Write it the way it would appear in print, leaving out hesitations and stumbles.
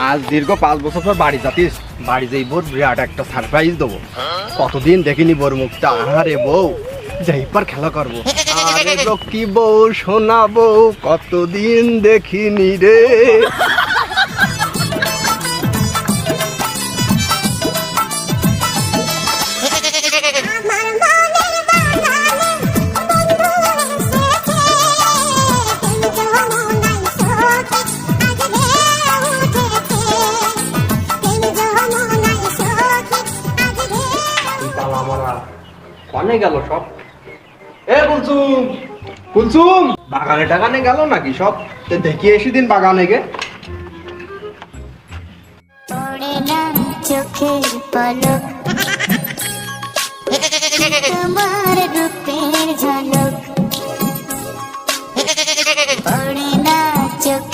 আজ দীর্ঘ 5 বছর পর বাড়ি যাতিস, বাড়ি যাই বোর বিরাট একটা সারপ্রাইজ দেবো। কতদিন দেখিনি বোর মুখটা। আরে বউ, যাইবার খেলা করবো। আরে লক্ষ্মী বউ, সোনা বউ, কতদিন দেখিনি রে। কনে গেল সব? এ কুলসুম, কুলসুম, বাগানে টাগানে গেল নাকি সব? দেখি এসে দিন বাগানে গে। চোখের পলক তোমার রূপের ঝলক পড়ে না চোখে।